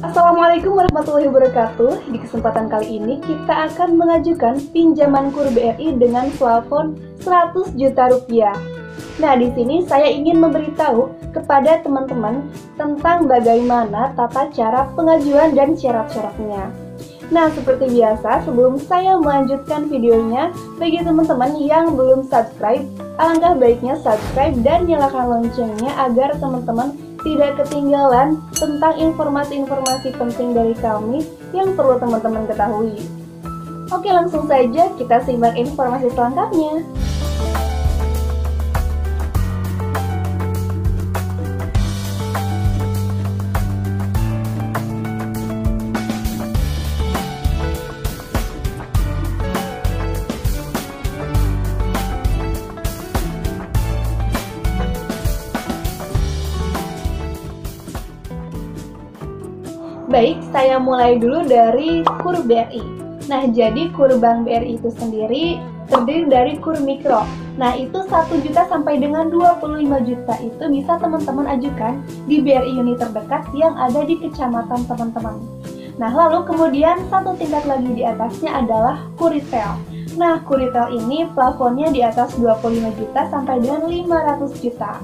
Assalamualaikum warahmatullahi wabarakatuh. Di kesempatan kali ini kita akan mengajukan pinjaman KUR BRI dengan plafon 100 juta rupiah. Nah, di sini saya ingin memberitahu kepada teman-teman tentang bagaimana tata cara pengajuan dan syarat-syaratnya. Nah, seperti biasa, sebelum saya melanjutkan videonya, bagi teman-teman yang belum subscribe, alangkah baiknya subscribe dan nyalakan loncengnya agar teman-teman tidak ketinggalan tentang informasi-informasi penting dari kami yang perlu teman-teman ketahui. Oke, langsung saja kita simak informasi selengkapnya. Baik, saya mulai dulu dari KUR BRI. Nah, jadi KUR Bank BRI itu sendiri terdiri dari KUR Mikro. Nah, itu 1 juta sampai dengan 25 juta itu bisa teman-teman ajukan di BRI unit terdekat yang ada di kecamatan teman-teman. Nah, lalu kemudian satu tingkat lagi di atasnya adalah KUR Retail. Nah, KUR Retail ini plafonnya di atas 25 juta sampai dengan 500 juta.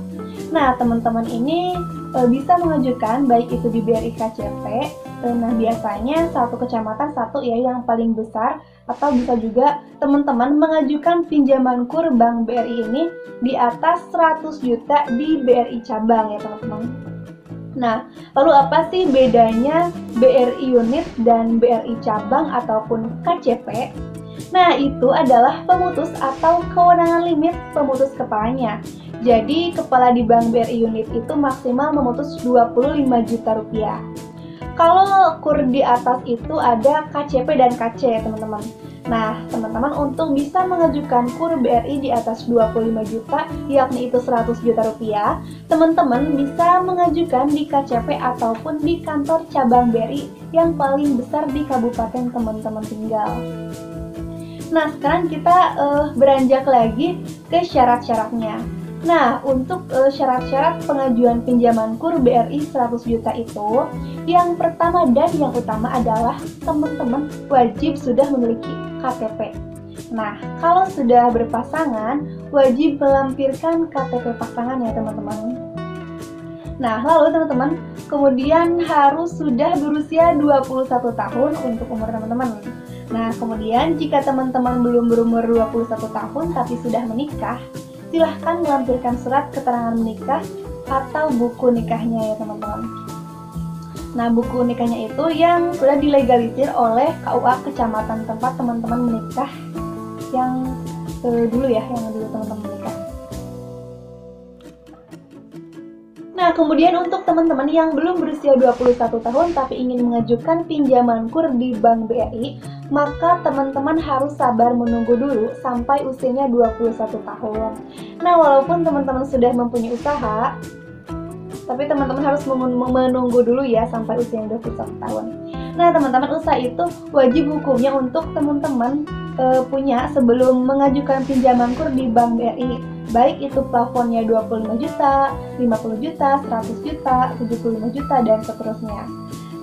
Nah, teman-teman ini bisa mengajukan baik itu di BRI KCP. Nah, biasanya satu kecamatan satu ya yang paling besar, atau bisa juga teman-teman mengajukan pinjaman KUR Bank BRI ini di atas 100 juta di BRI cabang ya teman-teman. Nah, lalu apa sih bedanya BRI unit dan BRI cabang ataupun KCP? Nah, itu adalah pemutus atau kewenangan limit pemutus kepalanya. Jadi, kepala di Bank BRI unit itu maksimal memutus 25 juta rupiah. Kalau KUR di atas itu ada KCP dan KC ya teman-teman. Nah, teman-teman untuk bisa mengajukan KUR BRI di atas 25 juta, yakni itu 100 juta rupiah, teman-teman bisa mengajukan di KCP ataupun di kantor cabang BRI yang paling besar di kabupaten teman-teman tinggal. Nah, sekarang kita beranjak lagi ke syarat-syaratnya. Nah, untuk syarat-syarat pengajuan pinjaman KUR BRI 100 juta itu, yang pertama dan yang utama adalah teman-teman wajib sudah memiliki KTP. Nah, kalau sudah berpasangan, wajib melampirkan KTP pasangan ya teman-teman. Nah, lalu teman-teman, kemudian harus sudah berusia 21 tahun untuk umur teman-teman. Nah, kemudian jika teman-teman belum berumur 21 tahun tapi sudah menikah, silahkan melampirkan surat keterangan menikah atau buku nikahnya ya teman-teman. Nah, buku nikahnya itu yang sudah dilegalisir oleh KUA kecamatan tempat teman-teman menikah yang dulu ya, yang dulu teman-teman menikah. Nah, kemudian untuk teman-teman yang belum berusia 21 tahun tapi ingin mengajukan pinjaman KUR di Bank BRI, maka teman-teman harus sabar menunggu dulu sampai usianya 21 tahun. Nah, walaupun teman-teman sudah mempunyai usaha, tapi teman-teman harus menunggu dulu ya sampai usianya 21 tahun. Nah, teman-teman, usaha itu wajib hukumnya untuk teman-teman punya sebelum mengajukan pinjaman KUR di Bank BRI. Baik itu plafonnya 25 juta, 50 juta, 100 juta, 75 juta, dan seterusnya.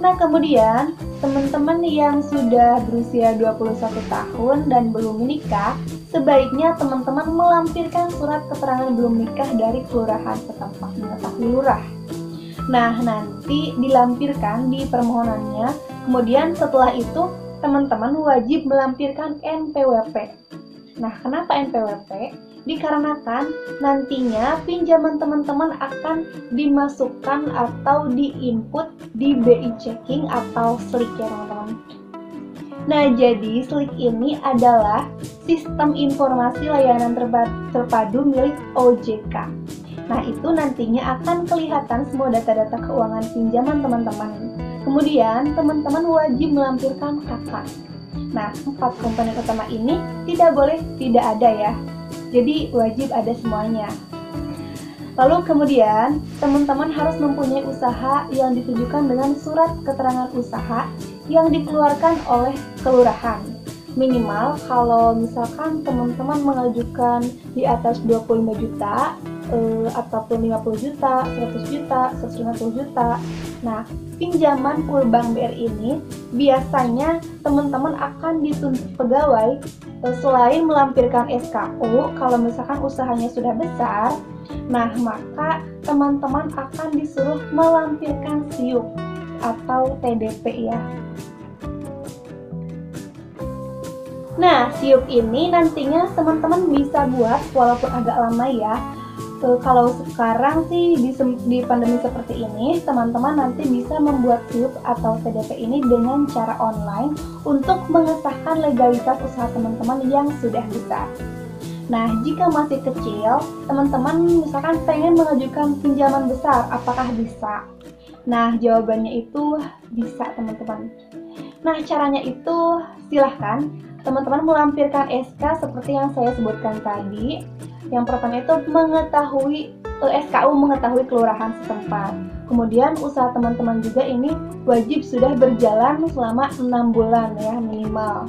Nah, kemudian teman-teman yang sudah berusia 21 tahun dan belum menikah, sebaiknya teman-teman melampirkan surat keterangan belum nikah dari kelurahan setempat, mengetahui lurah. Nah, nanti dilampirkan di permohonannya. Kemudian setelah itu teman-teman wajib melampirkan NPWP. Nah, kenapa NPWP? Dikarenakan nantinya pinjaman teman-teman akan dimasukkan atau diinput di BI checking atau SLIK ya teman-teman. Nah, jadi SLIK ini adalah sistem informasi layanan terpadu milik OJK. Nah, itu nantinya akan kelihatan semua data-data keuangan pinjaman teman-teman. Kemudian teman-teman wajib melampirkan KK. Nah, 4 komponen utama ini tidak boleh tidak ada ya. Jadi wajib ada semuanya. Lalu kemudian teman-teman harus mempunyai usaha yang ditujukan dengan surat keterangan usaha yang dikeluarkan oleh kelurahan. Minimal kalau misalkan teman-teman mengajukan di atas 25 juta, ataupun 50 juta, 100 juta, 150 juta. Nah, pinjaman kur Bank BRI ini biasanya teman-teman akan dituntut pegawai selain melampirkan SKU, kalau misalkan usahanya sudah besar, nah maka teman-teman akan disuruh melampirkan SIUP atau TDP ya. Nah, SIUP ini nantinya teman-teman bisa buat walaupun agak lama ya. Kalau sekarang sih di pandemi seperti ini, teman-teman nanti bisa membuat SIUP atau TDP ini dengan cara online untuk mengesahkan legalitas usaha teman-teman yang sudah besar. Nah, jika masih kecil, teman-teman misalkan pengen mengajukan pinjaman besar, apakah bisa? Nah, jawabannya itu bisa, teman-teman. Nah, caranya itu silahkan teman-teman melampirkan SK seperti yang saya sebutkan tadi. Yang pertama itu mengetahui SKU mengetahui kelurahan setempat. Kemudian usaha teman-teman juga ini wajib sudah berjalan selama 6 bulan ya minimal.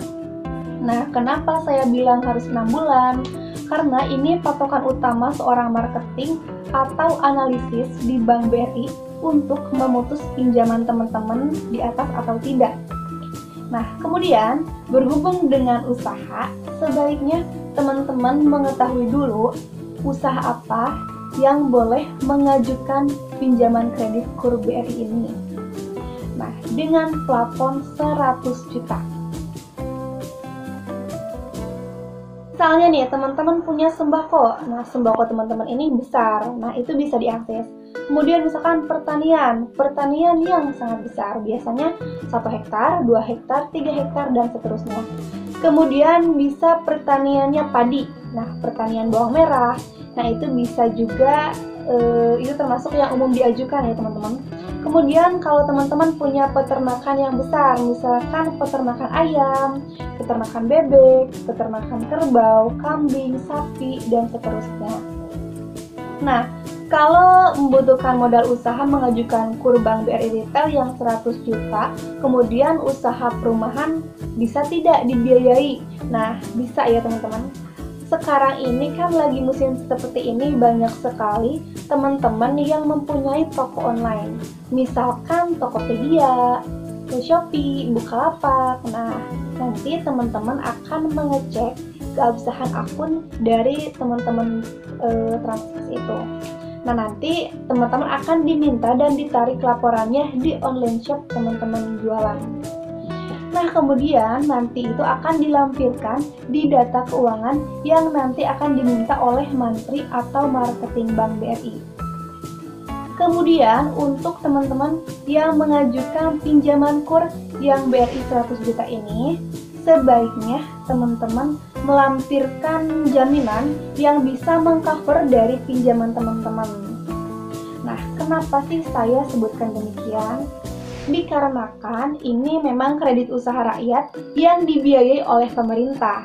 Nah, kenapa saya bilang harus 6 bulan? Karena ini patokan utama seorang marketing atau analisis di Bank BRI untuk memutus pinjaman teman-teman di atas atau tidak. Nah, kemudian berhubung dengan usaha, sebaiknya teman-teman mengetahui dulu usaha apa yang boleh mengajukan pinjaman kredit KUR BRI ini. Nah, dengan plafon 100 juta. Misalnya nih, teman-teman punya sembako. Nah, sembako teman-teman ini besar. Nah, itu bisa diakses. Kemudian misalkan pertanian yang sangat besar, biasanya 1 hektar, 2 hektar, 3 hektar, dan seterusnya. Kemudian bisa pertaniannya padi, nah pertanian bawang merah, nah itu bisa juga, itu termasuk yang umum diajukan ya teman-teman. Kemudian kalau teman-teman punya peternakan yang besar, misalkan peternakan ayam, peternakan bebek, peternakan kerbau, kambing, sapi, dan seterusnya. Nah, kalau membutuhkan modal usaha mengajukan KUR Bank BRI Retail yang 100 juta, kemudian usaha perumahan bisa tidak dibiayai? Nah, bisa ya teman-teman. Sekarang ini kan lagi musim seperti ini, banyak sekali teman-teman yang mempunyai toko online. Misalkan Tokopedia, Shopee, Bukalapak. Nah, nanti teman-teman akan mengecek keabsahan akun dari teman-teman transaksi itu. Nah, nanti teman-teman akan diminta dan ditarik laporannya di online shop teman-teman jualan. Nah, kemudian nanti itu akan dilampirkan di data keuangan yang nanti akan diminta oleh mantri atau marketing Bank BRI. Kemudian untuk teman-teman yang mengajukan pinjaman KUR yang BRI 100 juta ini, sebaiknya teman-teman melampirkan jaminan yang bisa mengcover dari pinjaman teman-teman. Nah, kenapa sih saya sebutkan demikian? Dikarenakan ini memang kredit usaha rakyat yang dibiayai oleh pemerintah.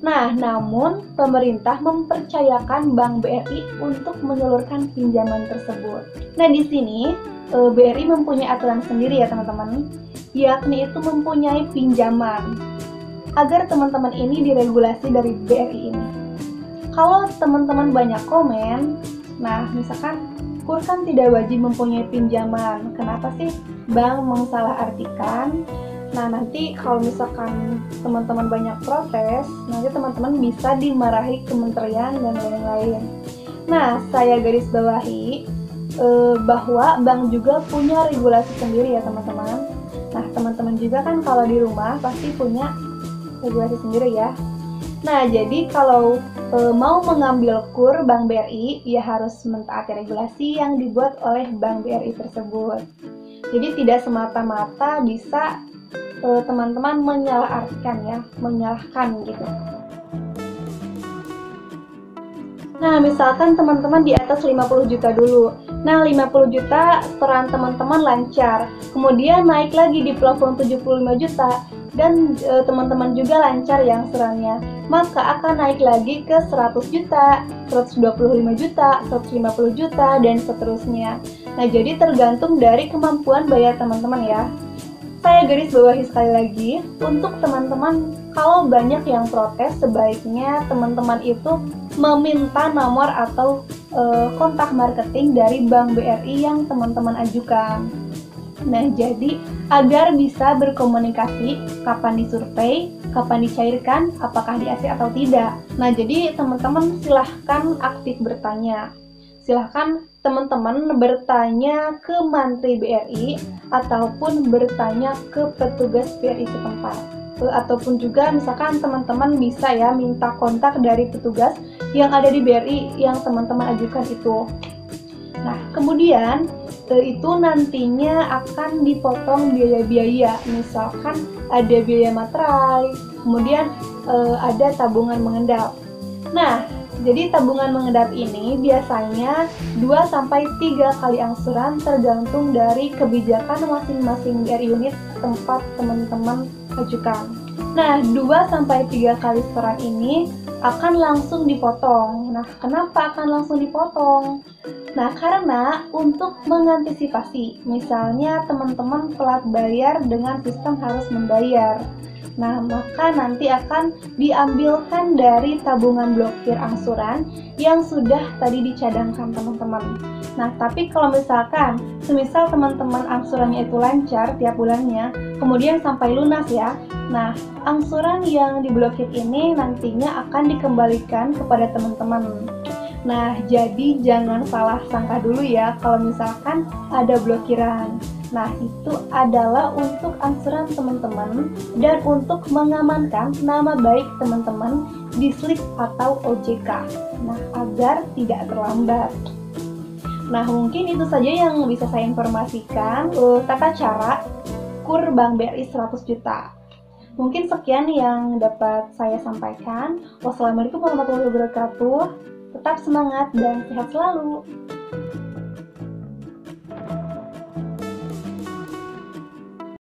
Nah, namun pemerintah mempercayakan Bank BRI untuk menyalurkan pinjaman tersebut. Nah, di sini BRI mempunyai aturan sendiri ya teman-teman, yakni itu mempunyai pinjaman agar teman-teman ini diregulasi dari BRI ini. Kalau teman-teman banyak komen, nah misalkan KUR kan tidak wajib mempunyai pinjaman, kenapa sih bank mensalahartikan? Nah, nanti kalau misalkan teman-teman banyak protes, nanti teman-teman bisa dimarahi kementerian dan lain-lain. Nah, saya garis bawahi bahwa bank juga punya regulasi sendiri ya teman-teman. Nah, teman-teman juga kan kalau di rumah pasti punya regulasi sendiri ya. Nah, jadi kalau mau mengambil KUR Bank BRI, ya harus mentaati regulasi yang dibuat oleh Bank BRI tersebut. Jadi tidak semata-mata bisa teman-teman menyalahartikan ya, menyalahkan gitu. Nah, misalkan teman-teman di atas 50 juta dulu. Nah, 50 juta setoran teman-teman lancar. Kemudian naik lagi di plafon 75 juta. Dan teman-teman juga lancar yang serannya, maka akan naik lagi ke 100 juta, 125 juta, 150 juta, dan seterusnya. Nah, jadi tergantung dari kemampuan bayar teman-teman ya. Saya garis bawahi sekali lagi, untuk teman-teman kalau banyak yang protes, sebaiknya teman-teman itu meminta nomor atau kontak marketing dari Bank BRI yang teman-teman ajukan. Nah, jadi agar bisa berkomunikasi kapan disurvei, kapan dicairkan, apakah di AC atau tidak. Nah, jadi teman-teman silahkan aktif bertanya. Silahkan teman-teman bertanya ke Mantri BRI ataupun bertanya ke petugas BRI setempat. Ataupun juga misalkan teman-teman bisa ya minta kontak dari petugas yang ada di BRI yang teman-teman ajukan itu. Nah, kemudian itu nantinya akan dipotong biaya-biaya, misalkan ada biaya materai, kemudian ada tabungan mengendap. Nah, jadi tabungan mengendap ini biasanya 2-3 kali angsuran tergantung dari kebijakan masing-masing BRI unit tempat teman-teman ajukan. Nah, 2-3 kali setoran ini akan langsung dipotong. Nah, kenapa akan langsung dipotong? Nah, karena untuk mengantisipasi, misalnya teman-teman telat bayar dengan sistem harus membayar. Nah, maka nanti akan diambilkan dari tabungan blokir angsuran yang sudah tadi dicadangkan teman-teman. Nah, tapi kalau misalkan, semisal teman-teman angsurannya itu lancar tiap bulannya, kemudian sampai lunas ya, nah, angsuran yang diblokir ini nantinya akan dikembalikan kepada teman-teman. Nah, jadi jangan salah sangka dulu ya kalau misalkan ada blokiran. Nah, itu adalah untuk angsuran teman-teman dan untuk mengamankan nama baik teman-teman di SLIK atau OJK. Nah, agar tidak terlambat. Nah, mungkin itu saja yang bisa saya informasikan tata cara KUR Bank BRI 100 juta. Mungkin sekian yang dapat saya sampaikan. Wassalamualaikum warahmatullahi wabarakatuh. Tetap semangat dan sehat selalu.